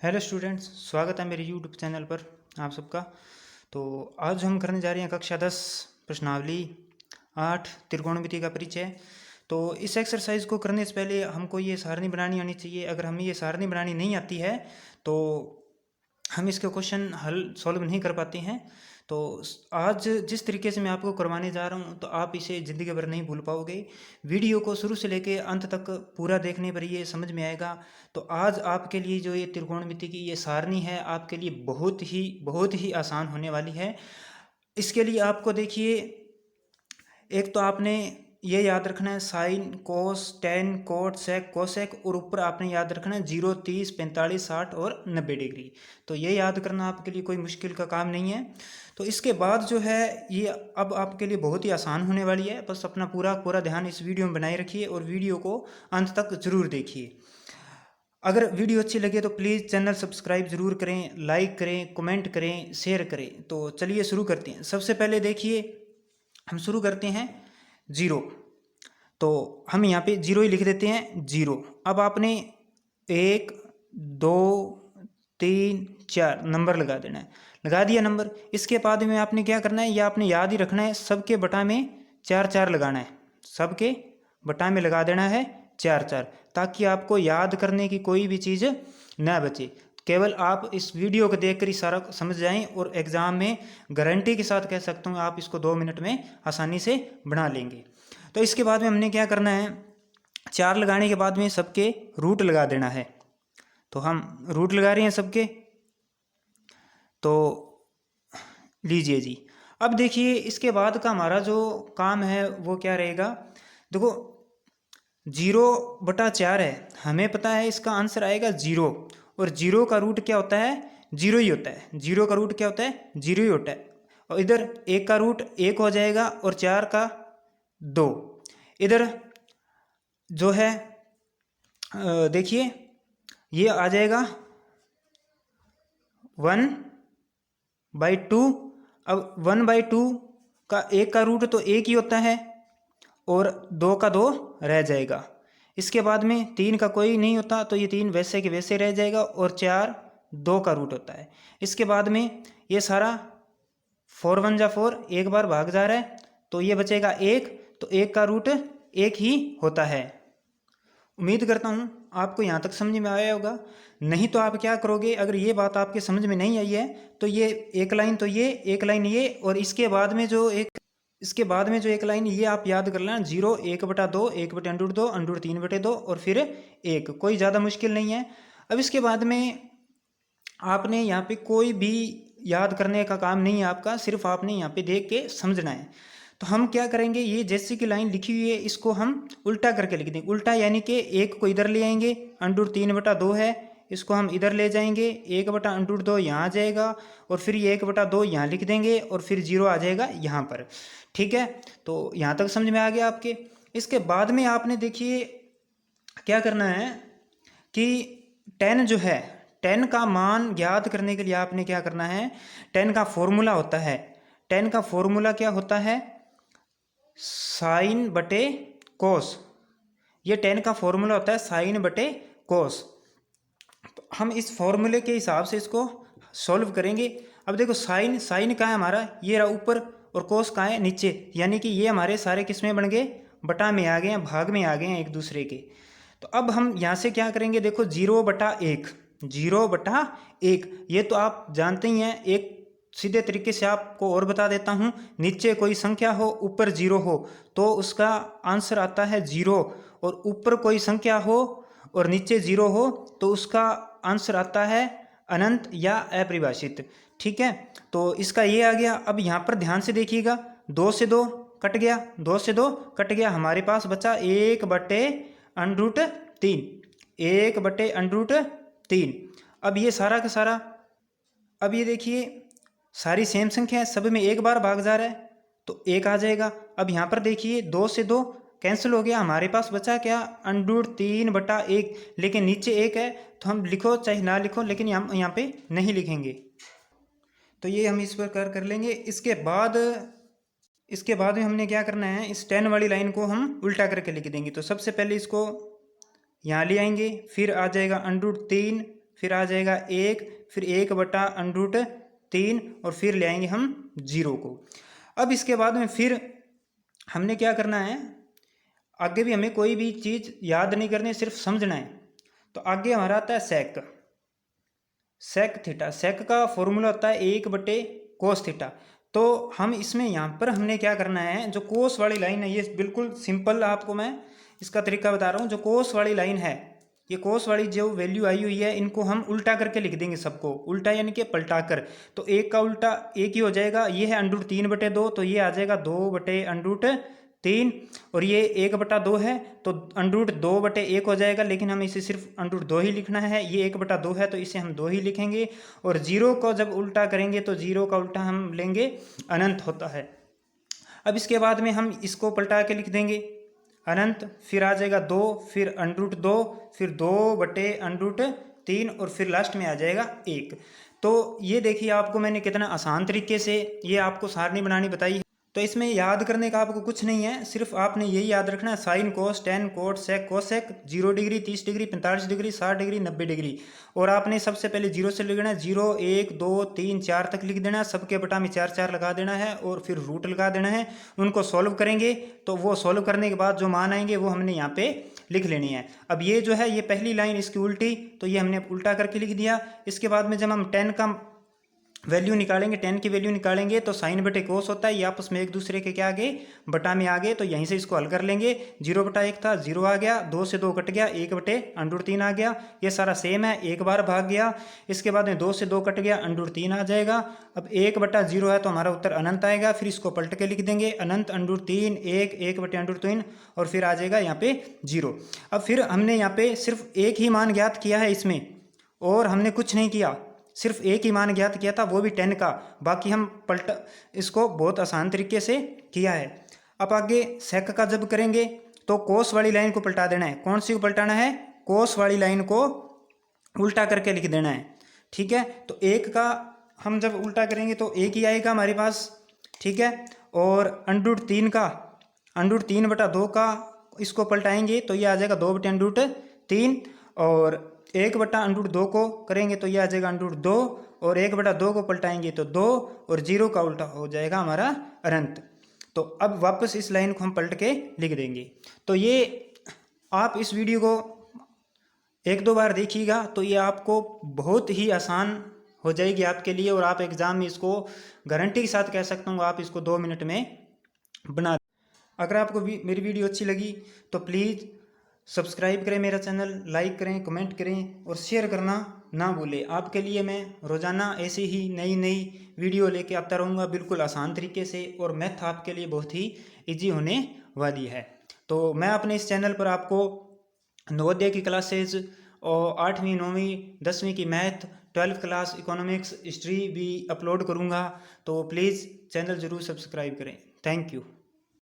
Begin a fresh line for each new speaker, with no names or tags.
Hello students, स्वागत है मेरे यूट्यूब चैनल पर आप सबका। तो आज हम करने जा रहे हैं कक्षा 10 प्रश्नावली 8 त्रिकोणमिति का परिचय। तो इस एक्सरसाइज को करने से पहले हमको ये सारणी बनानी आनी चाहिए। अगर हमें ये सारणी बनानी नहीं आती है तो हम इसके क्वेश्चन हल सॉल्व नहीं कर पाते हैं। तो आज जिस तरीके से मैं आपको करवाने जा रहा हूँ तो आप इसे ज़िंदगी भर नहीं भूल पाओगे। वीडियो को शुरू से लेके अंत तक पूरा देखने पर ये समझ में आएगा। तो आज आपके लिए जो ये त्रिकोणमिति की ये सारणी है आपके लिए बहुत ही आसान होने वाली है। इसके लिए आपको देखिए, एक तो आपने ये याद रखना है sine cos tan cot sec cosec, और ऊपर आपने याद रखना है 0 30 45 60 और 90 डिग्री। तो ये याद करना आपके लिए कोई मुश्किल का काम नहीं है। तो इसके बाद जो है ये अब आपके लिए बहुत ही आसान होने वाली है। बस अपना पूरा ध्यान इस वीडियो में बनाए रखिए और वीडियो को अंत तक ज़रूर देखिए। अगर वीडियो अच्छी लगे तो प्लीज़ चैनल सब्सक्राइब ज़रूर करें, लाइक करें, कमेंट करें, शेयर करें। तो चलिए शुरू करते हैं। सबसे पहले देखिए, हम शुरू करते हैं 0। तो हम यहाँ पे 0 ही लिख देते हैं 0। अब आपने 1 2 3 4 नंबर लगा देना है। लगा दिया नंबर। इसके बाद में आपने क्या करना है, या आपने याद ही रखना है, सबके बटा में 4 4 लगाना है। सबके बटा में लगा देना है 4 4, ताकि आपको याद करने की कोई भी चीज़ ना बचे। केवल आप इस वीडियो को देखकर ही सारा समझ जाएं और एग्ज़ाम में गारंटी के साथ कह सकता हूँ आप इसको 2 मिनट में आसानी से बना लेंगे। तो इसके बाद में हमने क्या करना है, 4 लगाने के बाद में सबके रूट लगा देना है। तो हम रूट लगा रहे हैं सबके। तो लीजिए जी, अब देखिए इसके बाद का हमारा जो काम है वो क्या रहेगा। देखो 0/4 है, हमें पता है इसका आंसर आएगा 0। और 0 का रूट क्या होता है, 0 ही होता है। 0 का रूट क्या होता है, 0 ही होता है। और इधर 1 का रूट 1 हो जाएगा और 4 का 2। इधर जो है देखिए ये आ जाएगा 1/2। अब 1/2 का 1 का रूट तो 1 ही होता है और 2 का 2 रह जाएगा। इसके बाद में 3 का कोई नहीं होता तो ये 3 वैसे के वैसे रह जाएगा और 4 2 का रूट होता है। इसके बाद में ये सारा 4 1 जा 4, एक बार भाग जा रहा है तो ये बचेगा 1। तो 1 का रूट 1 ही होता है। उम्मीद करता हूँ आपको यहाँ तक समझ में आया होगा। नहीं तो आप क्या करोगे, अगर ये बात आपके समझ में नहीं आई है तो ये एक लाइन तो ये, एक लाइन ये, और इसके बाद में जो एक लाइन ये आप याद कर लेना 0 1/2 1/√2 √3/2 और फिर 1। कोई ज़्यादा मुश्किल नहीं है। अब इसके बाद में आपने यहाँ पे कोई भी याद करने का काम नहीं है आपका, सिर्फ आपने यहाँ पे देख के समझना है। तो हम क्या करेंगे, ये जैसे कि लाइन लिखी हुई है इसको हम उल्टा करके लिख देंगे। उल्टा यानी कि 1 को इधर ले आएंगे, √3/2 है, इसको हम इधर ले जाएंगे, 1/√2 यहाँ आ जाएगा और फिर ये 1/2 यहाँ लिख देंगे और फिर 0 आ जाएगा यहाँ पर। ठीक है, तो यहाँ तक समझ में आ गया आपके। इसके बाद में आपने देखिए क्या करना है कि 10 जो है, 10 का मान ज्ञात करने के लिए आपने क्या करना है, 10 का फॉर्मूला होता है। 10 का फॉर्मूला क्या होता है, साइन बटे कोस। ये 10 का फॉर्मूला होता है साइन बटे कोस। तो हम इस फॉर्मूले के हिसाब से इसको सॉल्व करेंगे। अब देखो साइन साइन कहाँ है हमारा, ये रहा ऊपर, और कोस कहाँ है नीचे। यानी कि ये हमारे सारे किस में बन गए, बटा में आ गए हैं, भाग में आ गए हैं एक दूसरे के। तो अब हम यहाँ से क्या करेंगे, देखो 0/1, 0/1। ये तो आप जानते ही हैं। एक सीधे तरीके से आपको और बता देता हूँ, नीचे कोई संख्या हो ऊपर 0 हो तो उसका आंसर आता है 0, और ऊपर कोई संख्या हो और नीचे 0 हो तो उसका आंसर आता है अनंत या अपरिभाषित। ठीक है, तो इसका ये आ गया। अब यहाँ पर ध्यान से देखिएगा, 2 से 2 कट गया, 2 से 2 कट गया, हमारे पास बचा 1/√3, 1/√3। अब ये सारा का सारा, अब ये देखिए सारी सेम संख्या है, सब में एक बार भाग जा रहा है तो 1 आ जाएगा। अब यहाँ पर देखिए 2 से 2 कैंसिल हो गया, हमारे पास बचा क्या, √3/1। लेकिन नीचे 1 है तो हम लिखो चाहे ना लिखो, लेकिन यहाँ पे नहीं लिखेंगे। तो ये हम इस प्रकार कर लेंगे। इसके बाद में हमने क्या करना है, इस 10 वाली लाइन को हम उल्टा करके लिख देंगे। तो सबसे पहले इसको यहाँ ले आएंगे, फिर आ जाएगा √3 फिर आ जाएगा 1, फिर 1/√3 और फिर ले आएंगे हम 0 को। अब इसके बाद में फिर हमने क्या करना है, आगे भी हमें कोई भी चीज़ याद नहीं करनी, सिर्फ समझना है। तो आगे हमारा आता है सेक थीटा। सेक का फॉर्मूला होता है 1/cos थीटा। तो हम इसमें यहाँ पर हमने क्या करना है, जो कोस वाली लाइन है, ये बिल्कुल सिंपल आपको मैं इसका तरीका बता रहा हूँ। जो कोस वाली लाइन है, ये कोस वाली जो वैल्यू आई हुई है, इनको हम उल्टा करके लिख देंगे सबको, उल्टा यानी कि पलटा कर। तो एक का उल्टा एक ही हो जाएगा, ये है √3/2, तो ये आ जाएगा 2/√3, और ये 1/2 है तो √2/1 हो जाएगा, लेकिन हमें इसे सिर्फ √2 ही लिखना है। ये 1/2 है तो इसे हम 2 ही लिखेंगे। और 0 को जब उल्टा करेंगे तो 0 का उल्टा हम लेंगे अनंत होता है। अब इसके बाद में हम इसको पलटा के लिख देंगे अनंत, फिर आ जाएगा 2, फिर √2, फिर 2/√3 और फिर लास्ट में आ जाएगा 1। तो ये देखिए आपको मैंने कितना आसान तरीके से ये आपको सारणी बनानी बताई है। तो इसमें याद करने का आपको कुछ नहीं है, सिर्फ आपने यही याद रखना है sine cos tan cot sec cosec 0 degree 30 degree 45 degree 60 degree 90 degree. और आपने सबसे पहले 0 से लिखना है, 0 1 2 3 4 तक लिख देना है, सबके बटा में 4 4 लगा देना है और फिर रूट लगा देना है। उनको सॉल्व करेंगे तो वो सॉल्व करने के बाद जो मान आएंगे वो हमने यहाँ पे लिख लेनी है। अब ये जो है, ये पहली लाइन इसकी उल्टी, तो ये हमने उल्टा करके लिख दिया। इसके बाद में जब हम 10 का वैल्यू निकालेंगे, 10 की वैल्यू निकालेंगे तो साइन बटे कोस होता है, ये आपस में एक दूसरे के क्या आ गए, बटा में आ गए। तो यहीं से इसको हल कर लेंगे। 0/1 था, 0 आ गया, 2 से 2 कट गया, 1/√3 आ गया। ये सारा सेम है, एक बार भाग गया। इसके बाद में 2 से 2 कट गया, √3 आ जाएगा। अब 1/0 है तो हमारा उत्तर अनंत आएगा। फिर इसको पलट के लिख देंगे अनंत √3 1/√3 और फिर आ जाएगा यहाँ पे 0। अब फिर हमने यहाँ पे सिर्फ एक ही मान ज्ञात किया है इसमें, और हमने कुछ नहीं किया, सिर्फ एक ही मान ज्ञात किया था, वो भी 10 का। बाकी हम पलटा इसको बहुत आसान तरीके से किया है। अब आगे सेक का जब करेंगे तो कोस वाली लाइन को पलटा देना है। कौन सी को पलटाना है, कोस वाली लाइन को उल्टा करके लिख देना है। ठीक है, तो 1 का हम जब उल्टा करेंगे तो 1 ही आएगा हमारे पास। ठीक है, और √3 का √3/2 का इसको पलटाएंगे तो ये आ जाएगा 2/√3, और 1/√2 को करेंगे तो ये आ जाएगा √2, और 1/2 को पलटाएंगे तो 2, और 0 का उल्टा हो जाएगा हमारा अनंत। तो अब वापस इस लाइन को हम पलट के लिख देंगे। तो ये आप इस वीडियो को 1-2 बार देखिएगा तो ये आपको बहुत ही आसान हो जाएगी आपके लिए, और आप एग्ज़ाम में इसको गारंटी के साथ कह सकता हूँ आप इसको 2 मिनट में बना। अगर आपको मेरी वीडियो अच्छी लगी तो प्लीज़ सब्सक्राइब करें मेरा चैनल, लाइक करें, कमेंट करें और शेयर करना ना भूलें। आपके लिए मैं रोज़ाना ऐसे ही नई नई वीडियो लेके आता रहूँगा, बिल्कुल आसान तरीके से, और मैथ आपके लिए बहुत ही इजी होने वाली है। तो मैं अपने इस चैनल पर आपको नवोदय की क्लासेज और 8वीं 9वीं 10वीं की math, 12th class economics history भी अपलोड करूँगा। तो प्लीज़ चैनल ज़रूर सब्सक्राइब करें। Thank you.